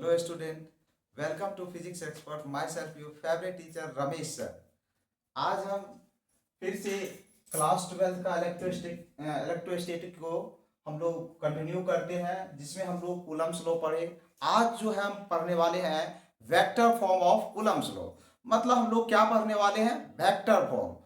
Hello student, welcome to Physics Expert. Myself your favorite teacher Ramesh sir. आज हम फिर से क्लास 12 का इलेक्ट्रोस्टैटिक को हम लोग कंटिन्यू करते हैं, जिसमें हम लोग कूलम्स लॉ पढ़े। आज जो है हम पढ़ने वाले हैं vector form of Coulomb's law. मतलब हम लोग क्या पढ़ने वाले हैं? Vector form.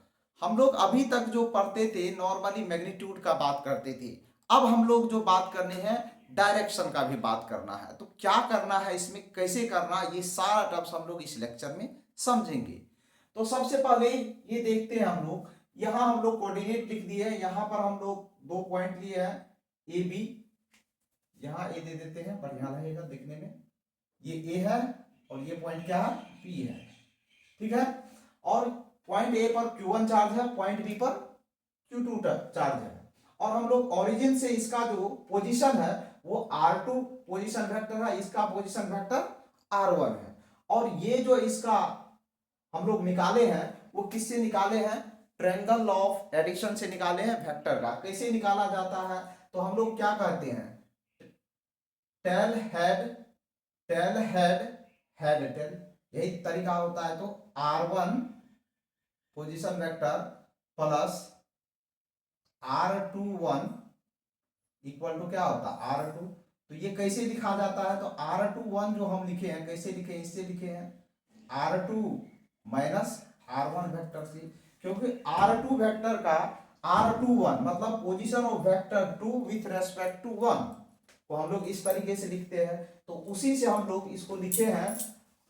हम लोग अभी तक जो पढ़ते थे नॉर्मली मैग्नीट्यूड का बात करते थे, अब हम लोग जो बात करने हैं डायरेक्शन का भी बात करना है। तो क्या करना है इसमें, कैसे करना, ये सारा टर्म्स हम लोग इस लेक्चर में समझेंगे। तो सबसे पहले ये देखते हैं हम लोग, यहाँ हम लोग कोऑर्डिनेट लिख दिए हैं। यहाँ पर हम लोग दो पॉइंट लिए हैं ए बी, यहाँ ए दे देते हैं, बढ़िया रहेगा दिखने में। ये ए है और ये पॉइंट क्या है? पी है, ठीक है। और पॉइंट ए पर Q1 चार्ज है, पॉइंट बी पर Q2 चार्ज है। और हम लोग ओरिजिन से इसका जो पोजीशन है वो R2 पोजीशन वेक्टर है, इसका पोजीशन वेक्टर R1 है। और ये जो इसका हम लोग निकाले हैं वो किससे निकाले हैं? ट्रायंगल ऑफ एडिशन से निकाले हैं वेक्टर का। कैसे निकाला जाता है? तो हम लोग क्या कहते हैं? Tail head tail head head tail, यही तरीका होता है। तो R1 position vector plus R21 equal to क्या होता है? R2। तो ये कैसे लिखा जाता है? तो R21 जो हम लिखे हैं, कैसे लिखे हैं? इससे लिखे हैं R2 माइनस R1 वेक्टर से, क्योंकि R2 वेक्टर का R21 मतलब position of vector 2 with respect to 1 को हम लोग इस तरीके से लिखते हैं। तो उसी से हम लोग इसको लिखे हैं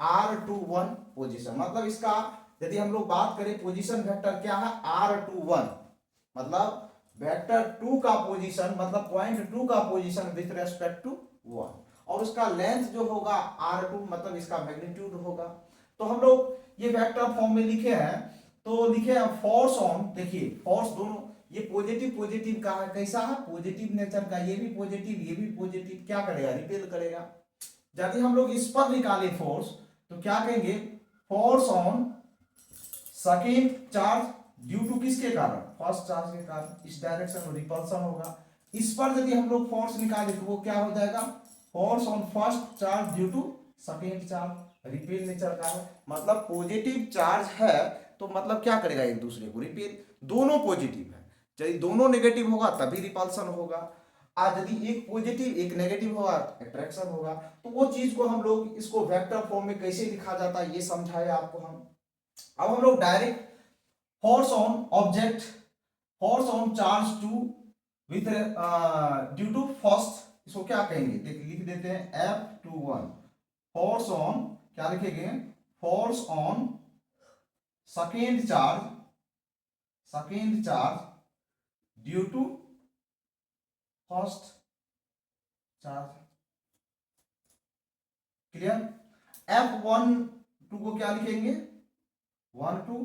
R21 पोजीशन। मतलब इसका यदि हम लोग बात करें पोजीशन वेक्टर क्या है? R21 मतलब वेक्टर 2 का पोजीशन, मतलब पॉइंट 2 का पोजीशन विथ रेस्पेक्ट टू 1, और उसका लेंथ जो होगा R2 मतलब इसका मैग्नीट्यूड होगा। तो हम लोग ये वेक्टर फॉर्म में लिखे हैं। तो लिखे हैं फोर्स ऑन, देखिए फोर्स दोनों, ये पॉजिटिव पॉजिटिव का है, कैसा है? पॉजिटिव नेचर का। ये भी पॉजिटिव ये भी पॉजिटिव, क्या करेगा? रिपेल करेगा। यदि हम लोग इस पर निकाले फोर्स तो क्या कहेंगे? Force on second charge due to किसके कारण? फर्स्ट चार्ज के कारण। इस डायरेक्शन में रिपल्सन होगा। इस पर यदि हम लोग फोर्स निकाले तो वो क्या हो जाएगा? Force on first charge due to second charge, repel nature का है। मतलब पॉजिटिव चार्ज है तो मतलब क्या करेगा? एक दूसरे को रिपेल। दोनों पॉजिटिव है, यदि दोनों नेगेटिव होगा तभी रिपल्सन होगा। आज यदि एक पॉजिटिव एक नेगेटिव होगा अट्रैक्शन होगा। तो वो चीज को हम लोग इसको वेक्टर फॉर्म में कैसे लिखा जाता है ये समझाए आपको हम। अब हम लोग direct force on object, force on charge two with due to first, इसको क्या कहेंगे? लिख देते हैं F21। फोर्स ऑन क्या लिखेंगे? Force on second charge due to first charge. Clear? F12 को क्या लिखेंगे? 1 2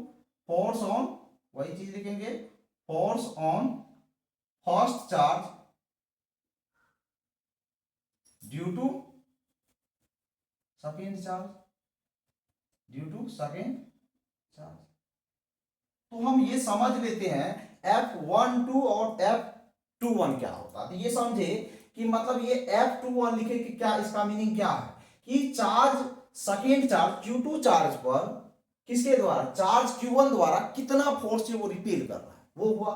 फोर्स ऑन, वही चीज लिखेंगे, force on first charge due to second charge, तो हम ये समझ लेते हैं F12 और F21 क्या होता है। तो ये समझे कि मतलब ये F21 लिखे कि क्या इसका मीनिंग क्या है कि charge second charge Q2 charge पर किसके द्वारा? चार्ज Q1 द्वारा कितना फोर्स से वो रिपेल कर रहा है वो हुआ।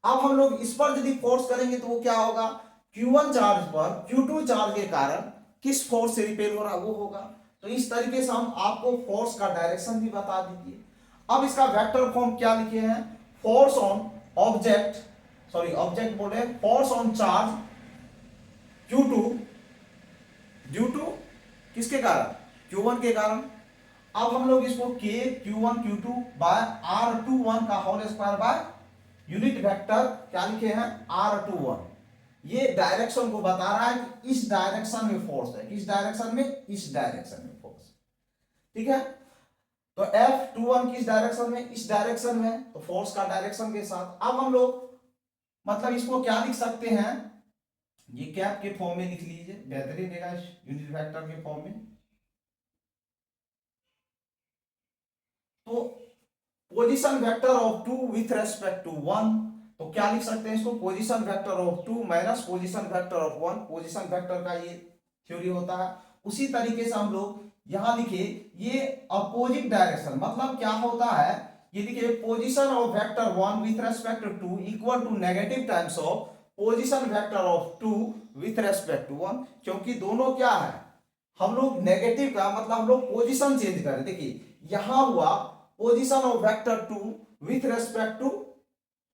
अब हम लोग इस पर यदि फोर्स करेंगे तो वो क्या होगा? Q1 चार्ज पर Q2 चार्ज के कारण किस फोर्स से रिपेल हो रहा है वो होगा। तो इस तरीके से हम आपको फोर्स का डायरेक्शन भी बता दीजिए। अब इसका वेक्टर फॉर्म क्या लिखे हैं? Force on object, sorry object बोले, force on charge Q2 due to किसके कारण? Q1 के कारण। अब हम लोग इसको K Q1 Q2 by R21 का whole square by unit vector क्या लिखे हैं? R21। ये डायरेक्शन को बता रहा है कि इस डायरेक्शन में फोर्स है। किस डायरेक्शन में? इस डायरेक्शन में फोर्स, ठीक है। तो F21 किस डायरेक्शन में? इस डायरेक्शन में, तो फोर्स का डायरेक्शन के साथ। अब हम लोग मतलब इसको क्या लिख सकते हैं? ये कैप के फॉर्म में लिख लीजिए, बेहतरीन रहेगा यूनिट वेक्टर के फॉर्म में। तो position vector of 2 with respect to 1, तो क्या लिख सकते हैं इसको? Position vector of 2 minus position vector of 1। Position vector का ये थ्योरी होता है। उसी तरीके से हम लोग यहां लिखे ये अपोजिट डायरेक्शन, मतलब क्या होता है, ये देखिए position of vector 1 with respect to 2 equal to negative times of position vector of 2 with respect to 1, क्योंकि दोनों क्या है, हम लोग नेगेटिव का मतलब हम लोग पोजीशन चेंज करें। देखिए यहां हुआ position of vector 2 with respect to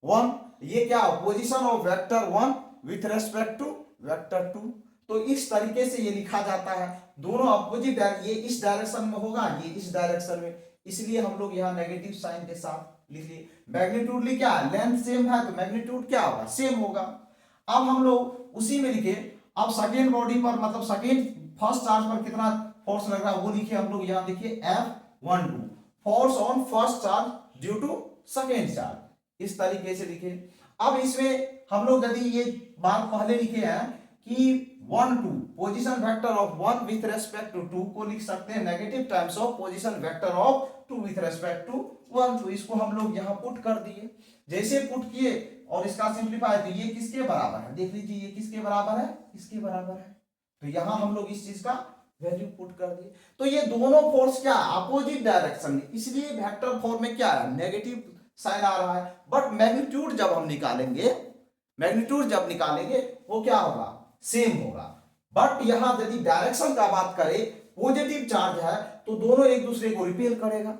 1, ये क्या position of vector 1 with respect to vector 2। तो इस तरीके से ये लिखा जाता है, दोनों अपोजिट, ये इस डायरेक्शन में होगा, ये इस डायरेक्शन में, इसलिए हम लोग यहाँ नेगेटिव साइन के साथ लिख लिए। मैग्नीट्यूड क्या है, लेंथ सेम है तो मैग्नीट्यूड क्या होगा, सेम होगा। अब हम लोग उसी में लिखे, अब सेकेंड बॉडी पर मतलब सेकेंड फर्स्ट चार्ज पर कितना फोर्स लग रहा है वो लिखे हम लोग, यहाँ देखिए F12 force on first charge due to second charge, इस तरीके से लिखे। अब इसमें हम लोग यदि ये बात पहले लिखे हैं कि 1 2 position vector of 1 with respect to 2 को लिख सकते हैं negative times of position vector of 2 with respect to 1, तो इसको हम लोग यहाँ पुट कर दिए। जैसे पुट किए और इसका सिंप्लीफाई, तो ये किसके बराबर है, देख लीजिए ये किसके बराबर है, इसके बराबर है, तो यहां हम लोग इस चीज का वैल्यू पुट कर दिए। तो ये दोनों फोर्स क्या अपोजिट डायरेक्शन में, इसलिए वेक्टर फॉर्म में क्या है नेगेटिव साइन आ रहा है, बट मैग्नीट्यूड जब हम निकालेंगे, मैग्नीट्यूड जब निकालेंगे वो क्या होगा, सेम होगा। बट यहां यदि डायरेक्शन का बात करें, पॉजिटिव चार्ज है तो दोनों एक दूसरे को रिपेल करेगा,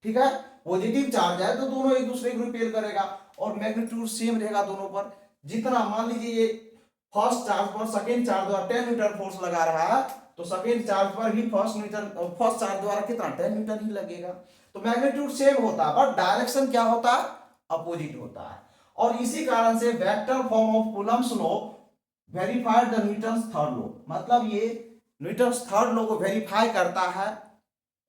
ठीक है, पॉजिटिव चार्ज है तो दोनों एक दूसरे को रिपेल करेगा, और मैग्नीट्यूड सेम रहेगा दोनों पर। जितना मान लीजिए ये फर्स्ट चार्ज पर सेकेंड चार्ज द्वारा 10 न्यूटन फोर्स लगा रहा है, तो सेकेंड चार्ज पर भी फर्स्ट चार्ज द्वारा कितना 10 न्यूटन ही लगेगा, तो मैग्नीट्यूड सेम होता है, बट डायरेक्शन क्या होता है, अपोजिट होता है। और इसी कारण से vector form of Coulomb's law verified the Newton's third law, मतलब ये न्यूटन्स थर्ड लॉ को वेरीफाई करता है,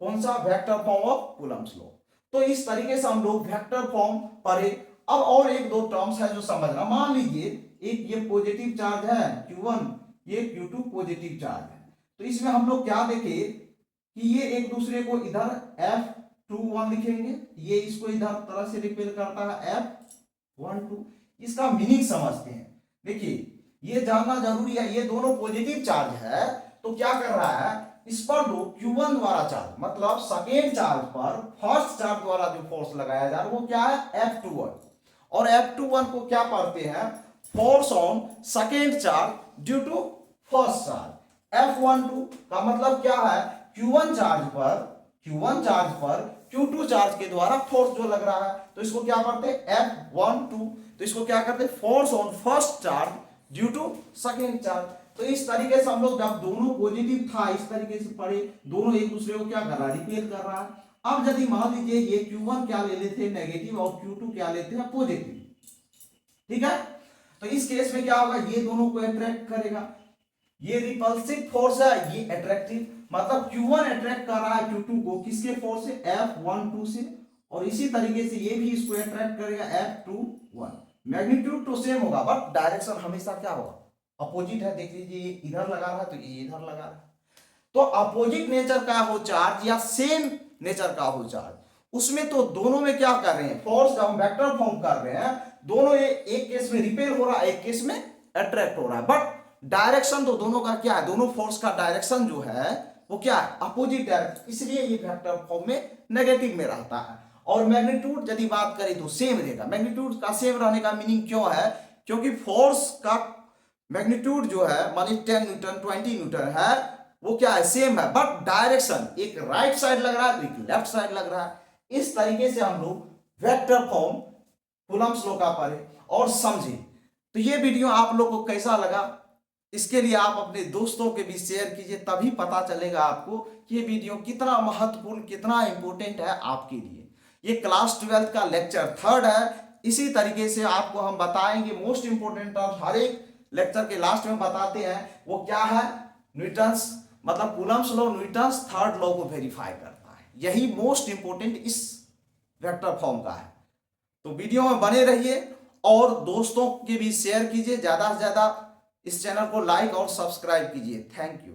कौन सा, vector form of Coulomb's law. तो इस तरीके से हम लोग वेक्टर फॉर्म पढ़े। अब और एक दो टर्म्स है जो समझना, मान लीजिए एक ये पॉजिटिव चार्ज है Q1, ये Q2 पॉजिटिव चार्ज है, तो इसमें हम लोग क्या देखे कि ये एक दूसरे को इधर F21 लिखेंगे, ये इसको इधर तरह से रिपेल करता है F12, इसका मीनिंग समझते हैं। देखिए ये जानना जरूरी है, ये दोनों पॉजिटिव चार्ज है तो क्या कर रहा है, इस पर दो Q1 द्वारा चार्ज, मतलब सेकेंड चार्ज पर फर्स्ट चार्ज द्वारा जो फोर्स लगाया जा रहा है वो क्या है F21, और F21 को क्या पढ़ते हैं, force on second charge due to first charge. F12 का मतलब क्या है, Q1 चार्ज पर Q2 चार्ज के द्वारा फोर्स जो लग रहा है, तो इसको क्या पढ़ते हैं F12, तो इसको क्या करते हैं, force on first charge due to second charge. तो इस तरीके से हम लोग जब दोनों पॉजिटिव था इस तरीके से पढ़े, दोनों एक दूसरे को क्या कर रहा है, रिपेल कर रहा है। अब यदि मान लीजिए ये Q1 क्या ले लेते हैं नेगेटिव और Q2 क्या लेते हैं पॉजिटिव, ठीक है, तो इस केस में क्या होगा, ये दोनों को अट्रैक्ट करेगा, ये रिपल्सिव फोर्स है, ये अट्रैक्टिव, मतलब Q1 अट्रैक्ट कर रहा है Q2 को किसके फोर्स से, F12 से, और इसी तरीके से ये भी इसको अट्रैक्ट करेगा F21। मैग्नीट्यूड तो सेम होगा बट डायरेक्शन हमेशा क्या होगा, अपोजिट है। देख लीजिए ये इधर लगा रहा है तो ये इधर लगा रहा है, तो अपोजिट नेचर का हो चार्ज या सेम नेचर का हो चार्ज, उसमें तो दोनों में क्या कर रहे हैं, फोर्स का हम वेक्टर फॉर्म कर रहे हैं, दोनों ये एक केस में रिपेल हो रहा है, एक केस में अट्रैक्ट हो रहा है, बट डायरेक्शन तो दोनों का क्या है, दोनों फोर्स का डायरेक्शन जो है वो क्या है, अपोजिट डायरेक्शन, इसलिए ये वेक्टर फॉर्म में नेगेटिव में रहता है। और मैग्नीट्यूड यदि बात करें तो सेम रहेगा। मैग्नीट्यूड का सेम रहने का मीनिंग क्यों है, क्योंकि फोर्स का मैग्नीट्यूड जो है मान 10 न्यूटन 20 न्यूटन है, वो क्या है, सेम है, बट डायरेक्शन एक राइट साइड लग रहा है तो एक लेफ्ट साइड लग रहा है। इस तरीके से हम लोग वेक्टर फॉर्म कूलम्ब्स लॉ का पढ़े और समझे। तो ये वीडियो आप लोग को कैसा लगा, इसके लिए आप अपने दोस्तों के बीच शेयर कीजिए, तभी पता चलेगा आपको कि ये वीडियो कितना महत्वपूर्ण, कितना इंपॉर्टेंट है आपके लिए। ये क्लास 12 का लेक्चर 3 है। इसी तरीके से आपको हम बताएंगे मोस्ट इंपोर्टेंट टर्म्स, हर एक लेक्चर के लास्ट में बताते हैं, वो क्या है, न्यूटन्स मतलब Coulomb's law Newton's third law को वेरीफाई करता है, यही मोस्ट इंपोर्टेंट इस वेक्टर फॉर्म का है। तो वीडियो में बने रहिए और दोस्तों के बीच शेयर कीजिए, ज्यादा से ज्यादा इस चैनल को लाइक और सब्सक्राइब कीजिए। Thank you.